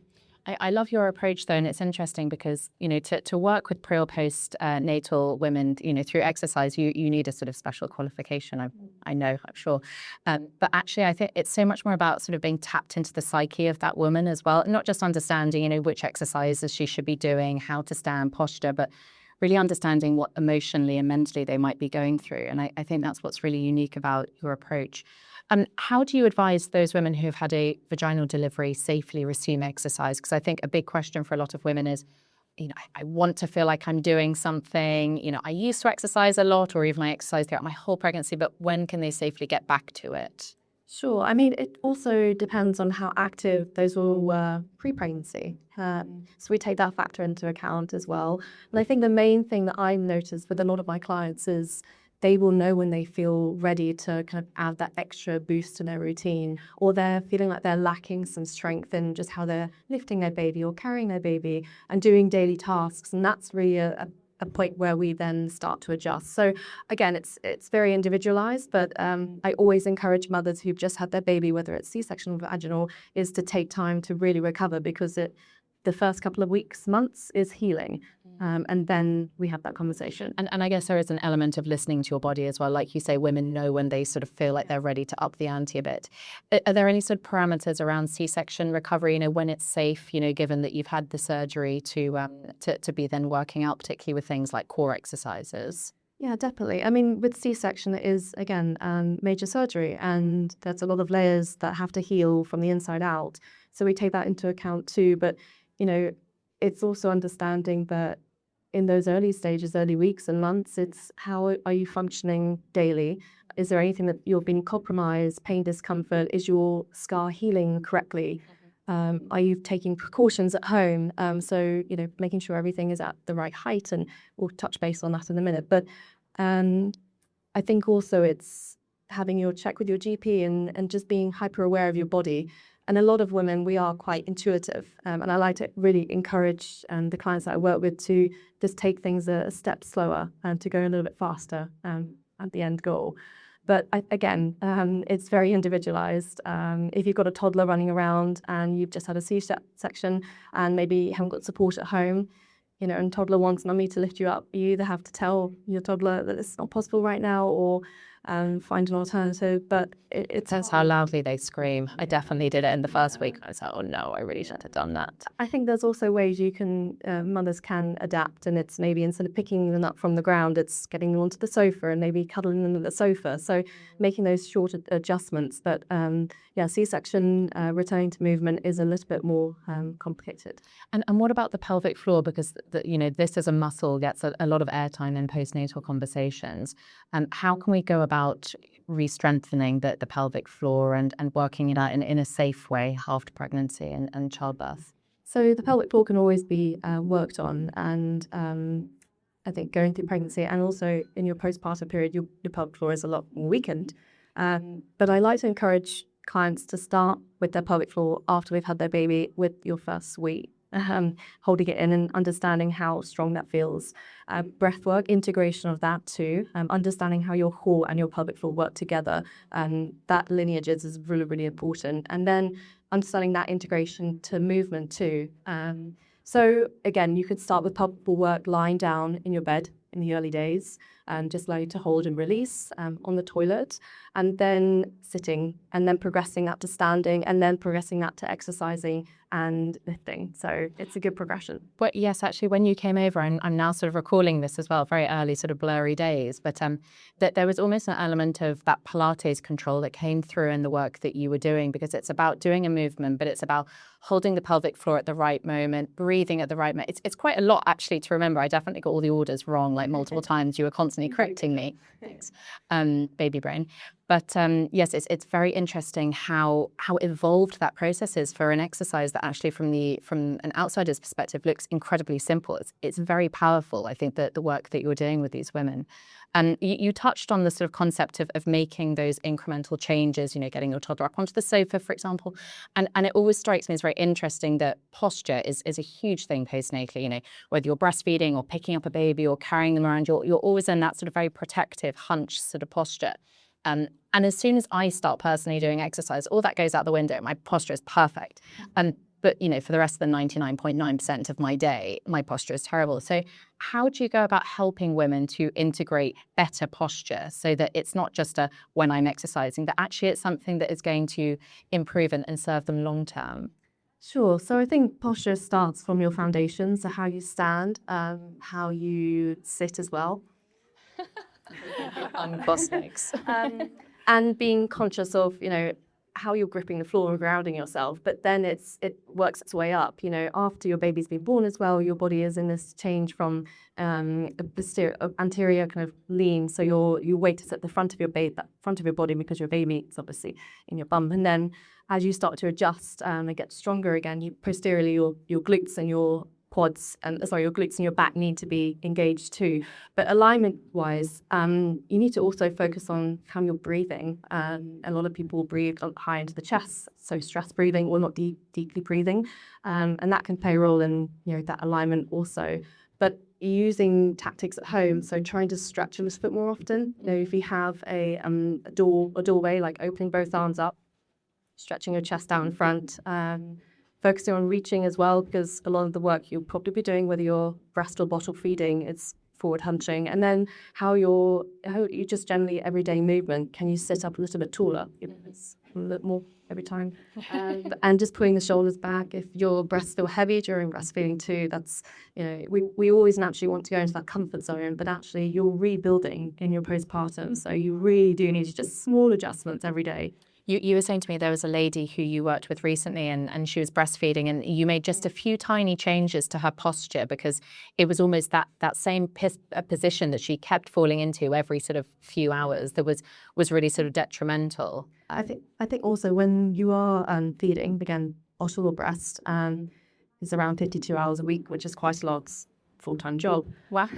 Speaker 1: I love your approach, though, and it's interesting because, to work with pre or post natal women, through exercise, you need a sort of special qualification. I know, I'm sure. But actually, I think it's so much more about sort of being tapped into the psyche of that woman as well, not just understanding, which exercises she should be doing, how to stand, posture, but really understanding what emotionally and mentally they might be going through. And I think that's what's really unique about your approach. How do you advise those women who have had a vaginal delivery safely resume exercise? Because I think a big question for a lot of women is, I want to feel like I'm doing something. I used to exercise a lot, or even I exercised throughout my whole pregnancy, but when can they safely get back to it?
Speaker 3: Sure. I mean, it also depends on how active those all were pre-pregnancy. So we take that factor into account as well. And I think the main thing that I've noticed with a lot of my clients is they will know when they feel ready to kind of add that extra boost to their routine, or they're feeling like they're lacking some strength in just how they're lifting their baby or carrying their baby and doing daily tasks. And that's really a point where we then start to adjust. So again, it's very individualized, but I always encourage mothers who've just had their baby, whether it's C-section or vaginal, is to take time to really recover, because the first couple of weeks, months is healing. And then we have that conversation.
Speaker 1: And I guess there is an element of listening to your body as well. Like you say, women know when they sort of feel like they're ready to up the ante a bit. Are there any sort of parameters around C-section recovery, when it's safe, given that you've had the surgery to be then working out, particularly with things like core exercises?
Speaker 3: Yeah, definitely. I mean, with C-section, it is, again, major surgery, and there's a lot of layers that have to heal from the inside out. So we take that into account too. But, it's also understanding that in those early stages, early weeks and months, it's how are you functioning daily? Is there anything that you're being compromised, pain, discomfort? Is your scar healing correctly? Are you taking precautions at home? So, making sure everything is at the right height, and we'll touch base on that in a minute. But I think also it's having your check with your GP and just being hyper aware of your body. And a lot of women, we are quite intuitive. And I like to really encourage the clients that I work with to just take things a step slower and to go a little bit faster at the end goal. But again, it's very individualized. If you've got a toddler running around and you've just had a C-section and maybe you haven't got support at home, and toddler wants mummy to lift you up, you either have to tell your toddler that it's not possible right now, or find an alternative. But it
Speaker 1: That's how loudly they scream. I definitely did it in the first week. I was like, oh no, I really shouldn't have done that.
Speaker 3: I think there's also ways you can, mothers can adapt, and it's maybe instead of picking them up from the ground, it's getting them onto the sofa and maybe cuddling them to the sofa. So making those short adjustments. But C-section, returning to movement is a little bit more complicated.
Speaker 1: And what about the pelvic floor? Because this as a muscle gets a lot of airtime in postnatal conversations. How can we go about re-strengthening the pelvic floor and working it out in a safe way after pregnancy and childbirth?
Speaker 3: So the pelvic floor can always be worked on, and I think going through pregnancy and also in your postpartum period, your pelvic floor is a lot more weakened. But I like to encourage clients to start with their pelvic floor after we've had their baby with your first sweet. Holding it in and understanding how strong that feels. Breath work, integration of that too, understanding how your core and your pelvic floor work together, and that lineage is really, really important. And then understanding that integration to movement too. So again, you could start with pelvic floor work lying down in your bed in the early days. just allow you to hold and release on the toilet, and then sitting, and then progressing up to standing, and then progressing up to exercising and lifting. So it's a good progression.
Speaker 1: But yes, actually, when you came over, and I'm now sort of recalling this as well, very early, sort of blurry days, but that there was almost an element of that Pilates control that came through in the work that you were doing, because it's about doing a movement, but it's about holding the pelvic floor at the right moment, breathing at the right moment. It's quite a lot, actually, to remember. I definitely got all the orders wrong, like multiple times. You were constantly correcting me. Thanks. Baby brain. But yes, it's very interesting how evolved that process is for an exercise that actually from an outsider's perspective looks incredibly simple. It's very powerful, I think, that the work that you're doing with these women. You touched on the sort of concept of making those incremental changes, getting your toddler up onto the sofa, for example. And it always strikes me as very interesting that posture is a huge thing postnatally, whether you're breastfeeding or picking up a baby or carrying them around, you're always in that sort of very protective hunch sort of posture. And as soon as I start personally doing exercise, all that goes out the window. My posture is perfect. But, for the rest of the 99.9% of my day, my posture is terrible. So how do you go about helping women to integrate better posture so that it's not just a when I'm exercising, that actually it's something that is going to improve and serve them long term?
Speaker 3: Sure. So I think posture starts from your foundation. So how you stand, how you sit as well.
Speaker 1: Cosmics.
Speaker 3: And being conscious of, how you're gripping the floor and grounding yourself. But then it works its way up. After your baby's been born as well, your body is in this change from anterior kind of lean. So your weight is at the front of your body because your baby is obviously in your bum. And then as you start to adjust and get stronger again, you posteriorly your glutes and your quads your glutes and your back need to be engaged too. But alignment-wise, you need to also focus on how you're breathing. A lot of people breathe high into the chest, so stress breathing or not deeply breathing, and that can play a role in that alignment also. But using tactics at home, so trying to stretch a little bit more often. If you have a doorway, like opening both arms up, stretching your chest down in front. Focusing on reaching as well, because a lot of the work you'll probably be doing, whether you're breast or bottle feeding, it's forward hunching. And then how you just generally everyday movement. Can you sit up a little bit taller? It's a little more every time. And just putting the shoulders back. If your breasts feel heavy during breastfeeding too, that's, we always naturally want to go into that comfort zone, but actually you're rebuilding in your postpartum. So you really do need to just small adjustments every day.
Speaker 1: You were saying to me there was a lady who you worked with recently and she was breastfeeding, and you made just a few tiny changes to her posture because it was almost that same position that she kept falling into every sort of few hours that was really sort of detrimental.
Speaker 3: I think also when you are feeding, again, bottle or breast, is around 52 hours a week, which is quite a lot. Full-time job.
Speaker 1: Wow.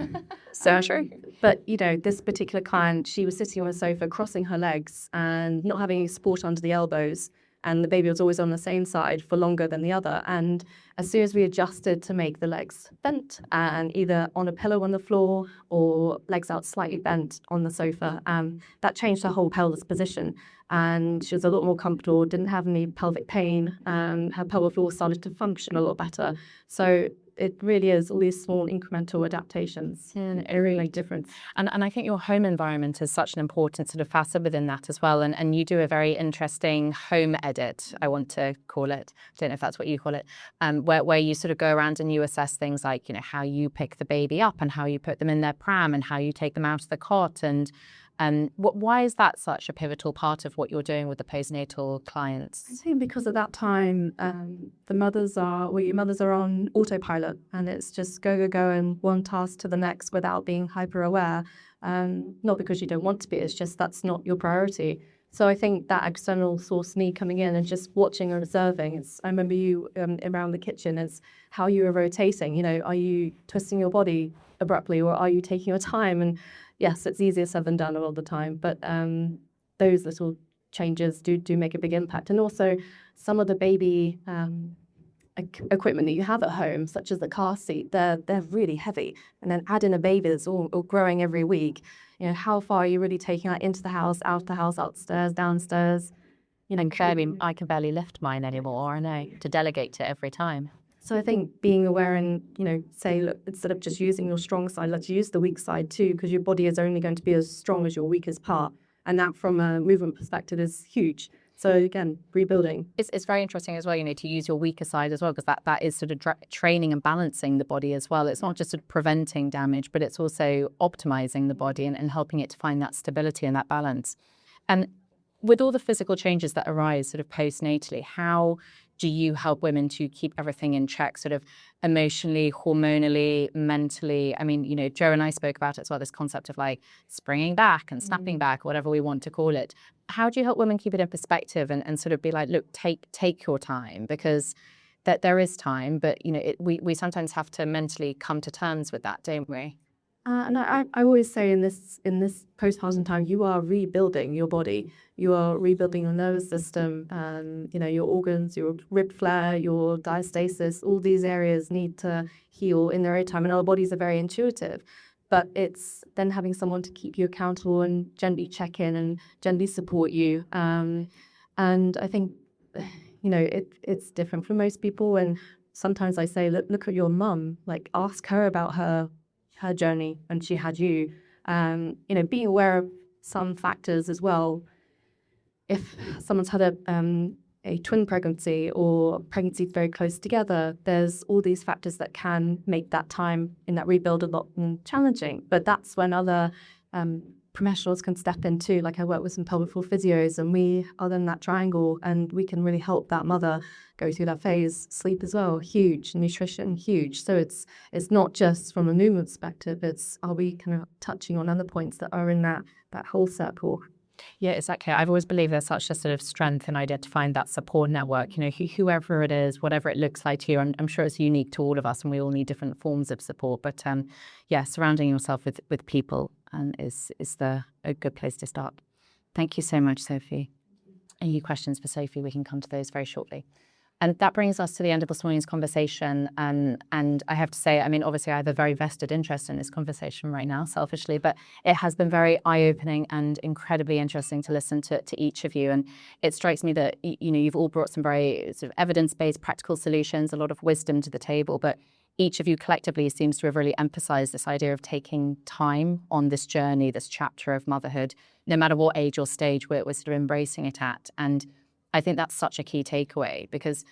Speaker 3: So true. But, this particular client, she was sitting on a sofa, crossing her legs and not having any support under the elbows. And the baby was always on the same side for longer than the other. And as soon as we adjusted to make the legs bent and either on a pillow on the floor or legs out slightly bent on the sofa, that changed her whole pelvis position. And she was a lot more comfortable, didn't have any pelvic pain. Her pelvic floor started to function a lot better. So it really is all these small incremental adaptations. It really makes a difference.
Speaker 1: And I think your home environment is such an important sort of facet within that as well. And you do a very interesting home edit, I want to call it. I don't know if that's what you call it, where you sort of go around and you assess things like, how you pick the baby up and how you put them in their pram and how you take them out of the cot. And why is that such a pivotal part of what you're doing with the postnatal clients?
Speaker 3: I think because at that time, your mothers are on autopilot, and it's just go, and one task to the next without being hyper aware. Not because you don't want to be, it's just that's not your priority. So I think that external source, me coming in and just watching and observing, I remember you around the kitchen, is how you were rotating. Are you twisting your body abruptly or are you taking your time? And yes, it's easier said than done all the time, but those little changes do make a big impact. And also some of the baby equipment that you have at home, such as the car seat, they're really heavy. And then add in a baby that's all growing every week. How far are you really taking that into the house, out of the house, upstairs, downstairs?
Speaker 1: I can barely lift mine anymore, I know, to delegate it every time.
Speaker 3: So I think being aware and, say, look, instead of just using your strong side, let's use the weak side too, because your body is only going to be as strong as your weakest part. And that from a movement perspective is huge. So again, rebuilding.
Speaker 1: It's very interesting as well, to use your weaker side as well, because that is sort of training and balancing the body as well. It's not just sort of preventing damage, but it's also optimizing the body and helping it to find that stability and that balance. And with all the physical changes that arise sort of postnatally, how do you help women to keep everything in check, sort of emotionally, hormonally, mentally? I mean, Jo and I spoke about it as well, this concept of like springing back and snapping back, whatever we want to call it. How do you help women keep it in perspective and sort of be like, look, take your time, because that there is time, but we sometimes have to mentally come to terms with that, don't we?
Speaker 3: And I always say in this postpartum time, you are rebuilding your body. You are rebuilding your nervous system, your organs, your rib flare, your diastasis. All these areas need to heal in their own time. And our bodies are very intuitive. But it's then having someone to keep you accountable and gently check in and gently support you. And I think, it's different for most people. And sometimes I say, look at your mum, like ask her about her journey, and she had you. Being aware of some factors as well. If someone's had a twin pregnancy or pregnancies very close together, there's all these factors that can make that time in that rebuild a lot more challenging. But that's when other professionals can step in too. Like I work with some pelvic floor physios, and we are in that triangle, and we can really help that mother go through that phase. Sleep as well, huge. Nutrition, huge. So it's not just from a movement perspective, are we kind of touching on other points that are in that whole circle?
Speaker 1: Yeah, exactly. I've always believed there's such a sort of strength in identifying that support network, whoever it is, whatever it looks like to you. I'm sure it's unique to all of us, and we all need different forms of support. But surrounding yourself with people is a good place to start. Thank you so much, Sophie. Any questions for Sophie? We can come to those very shortly. And that brings us to the end of this morning's conversation. And I have to say, I mean, obviously I have a very vested interest in this conversation right now, selfishly, but it has been very eye-opening and incredibly interesting to listen to each of you. And it strikes me that, you've all brought some very sort of evidence-based practical solutions, a lot of wisdom to the table, but each of you collectively seems to have really emphasized this idea of taking time on this journey, this chapter of motherhood, no matter what age or stage we're sort of embracing it at. And I think that's such a key takeaway, because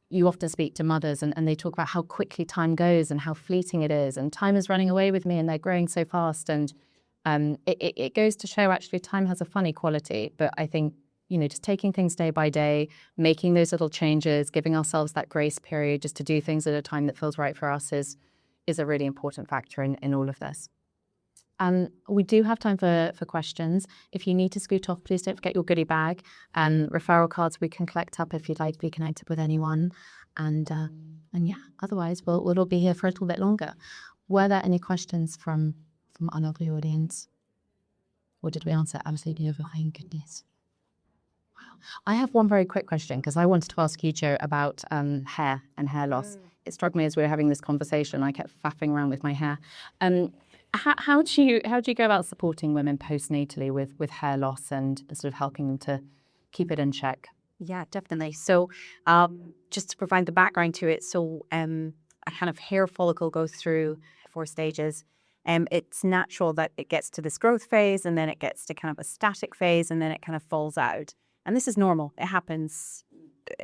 Speaker 1: you often speak to mothers and they talk about how quickly time goes and how fleeting it is, and time is running away with me and they're growing so fast. And it goes to show actually time has a funny quality. But I think, just taking things day by day, making those little changes, giving ourselves that grace period just to do things at a time that feels right for us is a really important factor in all of this. We do have time for questions. If you need to scoot off, please don't forget your goodie bag and referral cards we can collect up if you'd like to be connected with anyone. And otherwise we'll all be here for a little bit longer. Were there any questions from another audience? Or did we answer absolutely everything? Goodness. Wow. I have one very quick question, because I wanted to ask you, Jo, about hair and hair loss. It struck me as we were having this conversation, I kept faffing around with my hair. How do you go about supporting women postnatally with hair loss and sort of helping them to keep it in check?
Speaker 2: Yeah, definitely. So just to provide the background to it, so a kind of hair follicle goes through 4 stages. It's natural that it gets to this growth phase, and then it gets to kind of a static phase, and then it kind of falls out. And this is normal. It happens,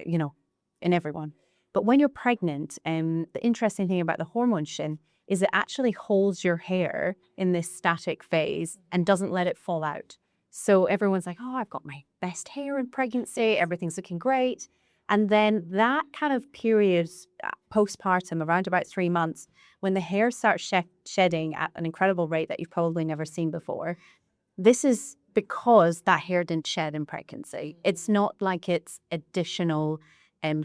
Speaker 2: in everyone. But when you're pregnant, the interesting thing about the hormone shin is it actually holds your hair in this static phase and doesn't let it fall out. So everyone's like, oh, I've got my best hair in pregnancy, everything's looking great. And then that kind of period, postpartum, around about 3 months, when the hair starts shedding at an incredible rate that you've probably never seen before, this is because that hair didn't shed in pregnancy. It's not like it's additional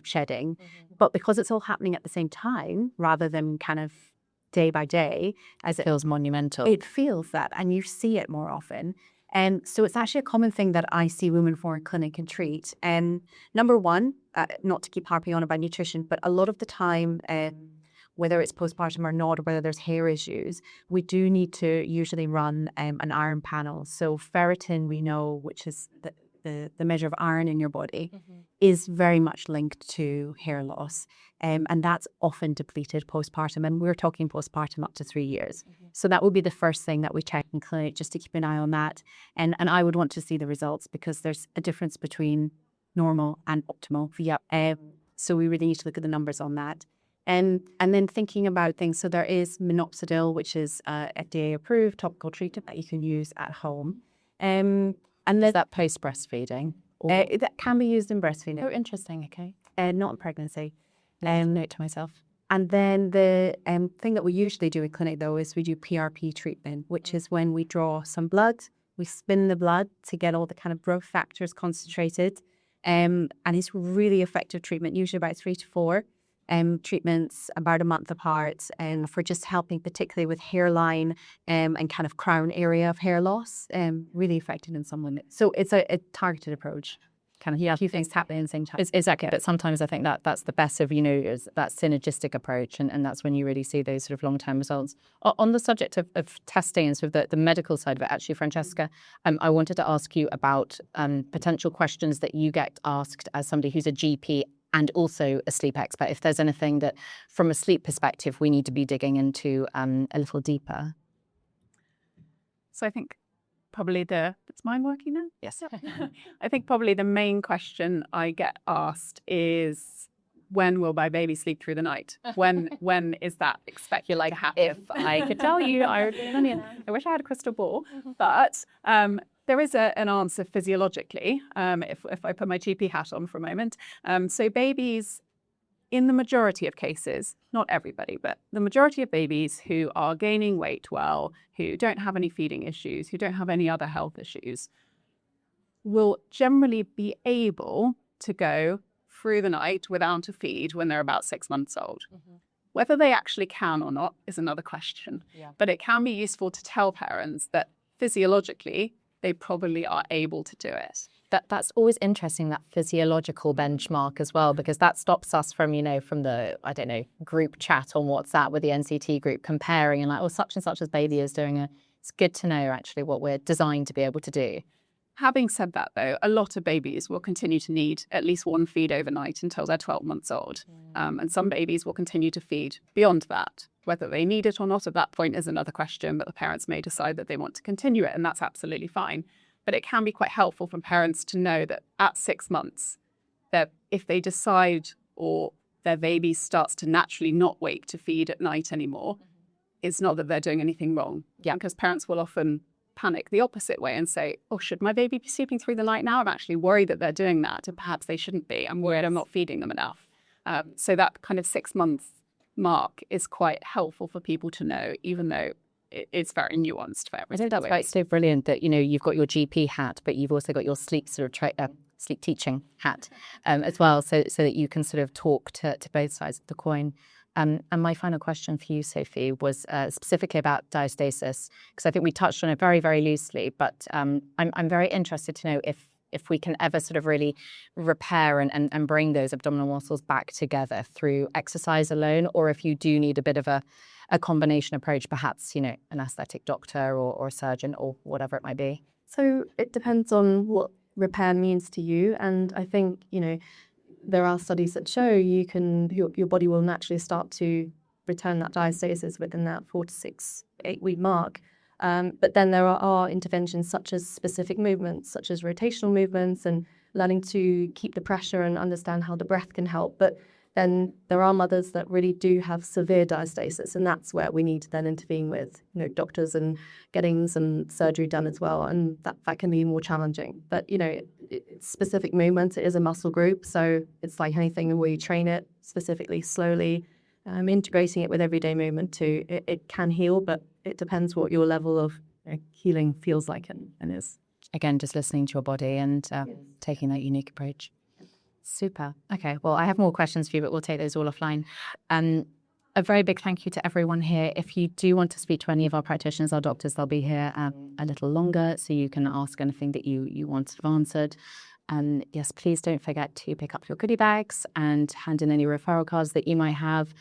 Speaker 2: shedding, but because it's all happening at the same time, rather than kind of day by day, as it
Speaker 1: feels monumental.
Speaker 2: It feels that, and you see it more often. And so it's actually a common thing that I see women for in clinic and treat. And number one, not to keep harping on about nutrition, but a lot of the time, whether it's postpartum or not, or whether there's hair issues, we do need to usually run an iron panel. So ferritin, we know, which is the measure of iron in your body, is very much linked to hair loss. And that's often depleted postpartum. And we're talking postpartum up to 3 years. So that would be the first thing that we check in clinic, just to keep an eye on that. And I would want to see the results, because there's a difference between normal and optimal. So we really need to look at the numbers on that. And then thinking about things, so there is minoxidil, which is FDA approved topical treatment that you can use at home. And
Speaker 1: Is that post-breastfeeding?
Speaker 2: that can be used in breastfeeding.
Speaker 1: Oh, interesting. Okay.
Speaker 2: Not in pregnancy.
Speaker 1: Note to myself.
Speaker 2: And then the thing that we usually do in clinic, though, is we do PRP treatment, which is when we draw some blood, we spin the blood to get all the kind of growth factors concentrated. And it's really effective treatment, usually about 3 to 4 treatments about a month apart, and for just helping particularly with hairline and kind of crown area of hair loss, really effective in some women. So it's a targeted approach.
Speaker 1: Kind of, a few things happening at the same time. Exactly. But sometimes I think that's the best of, is that synergistic approach. And that's when you really see those sort of long-term results. On the subject of testing and sort of the medical side of it, actually, Francesca, I wanted to ask you about potential questions that you get asked as somebody who's a GP and also a sleep expert, if there's anything that from a sleep perspective we need to be digging into a little deeper.
Speaker 4: So I think probably it's mine working now?
Speaker 1: Yes.
Speaker 4: I think probably the main question I get asked is, when will my baby sleep through the night? When is that expected to happen?
Speaker 1: If I could tell you, I would be an onion.
Speaker 4: I wish I had a crystal ball, but there is an answer physiologically, if I put my GP hat on for a moment. So babies, in the majority of cases, not everybody, but the majority of babies who are gaining weight well, who don't have any feeding issues, who don't have any other health issues, will generally be able to go through the night without a feed when they're about 6 months old. Whether they actually can or not is another question. But it can be useful to tell parents that physiologically they probably are able to do it.
Speaker 1: That's always interesting, that physiological benchmark as well, because that stops us from, from the, group chat on WhatsApp with the NCT group comparing and like, oh, such and such as baby is doing it. It's good to know actually what we're designed to be able to do.
Speaker 4: Having said that, though, a lot of babies will continue to need at least one feed overnight until they're 12 months old. And some babies will continue to feed beyond that. Whether they need it or not at that point is another question, but the parents may decide that they want to continue it, and that's absolutely fine. But it can be quite helpful for parents to know that at 6 months, that if they decide or their baby starts to naturally not wake to feed at night anymore, it's not that they're doing anything wrong. Because parents will often panic the opposite way and say, oh, should my baby be sleeping through the night now? I'm actually worried that they're doing that, and perhaps they shouldn't be. I'm worried I'm not feeding them enough. So that kind of 6 month mark is quite helpful for people to know, even though it's very nuanced for everything.
Speaker 1: I think that's why it's so brilliant that, you've got your GP hat, but you've also got your sleep sort of sleep teaching hat as well, so that you can sort of talk to both sides of the coin. And my final question for you, Sophie, was specifically about diastasis, because I think we touched on it very, very loosely, but I'm very interested to know if we can ever sort of really repair and bring those abdominal muscles back together through exercise alone, or if you do need a bit of a combination approach, perhaps, an aesthetic doctor or a surgeon or whatever it might be.
Speaker 3: So it depends on what repair means to you. And I think, there are studies that show your body will naturally start to return that diastasis within that 4 to 6, 8 week mark. But then there are interventions such as specific movements, such as rotational movements, and learning to keep the pressure and understand how the breath can help. But then there are mothers that really do have severe diastasis, and that's where we need to then intervene with doctors and getting some surgery done as well, and that can be more challenging. But it's specific movements. It is a muscle group, so it's like anything where you train it specifically, slowly, integrating it with everyday movement too. It can heal, but it depends what your level of healing feels like and is.
Speaker 1: Again, just listening to your body and taking that unique approach. Super. Okay, well, I have more questions for you, but we'll take those all offline. A very big thank you to everyone here. If you do want to speak to any of our practitioners, our doctors, they'll be here a little longer, so you can ask anything that you wanted answered. And yes, please don't forget to pick up your goodie bags and hand in any referral cards that you might have.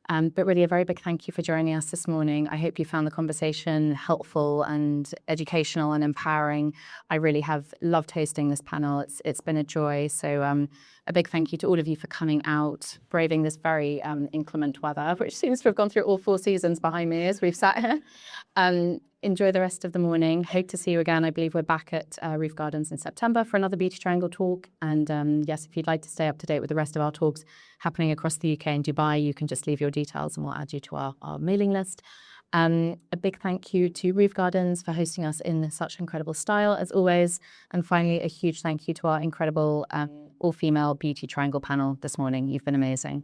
Speaker 1: But really a very big thank you for joining us this morning. I hope you found the conversation helpful and educational and empowering. I really have loved hosting this panel. It's been a joy. So a big thank you to all of you for coming out, braving this very inclement weather, which seems to have gone through all 4 seasons behind me as we've sat here. Enjoy the rest of the morning. Hope to see you again. I believe we're back at Roof Gardens in September for another Beauty Triangle talk. And yes, if you'd like to stay up to date with the rest of our talks happening across the UK and Dubai, you can just leave your details and we'll add you to our mailing list. A big thank you to Roof Gardens for hosting us in such incredible style, as always. And finally, a huge thank you to our incredible all-female Beauty Triangle panel this morning. You've been amazing.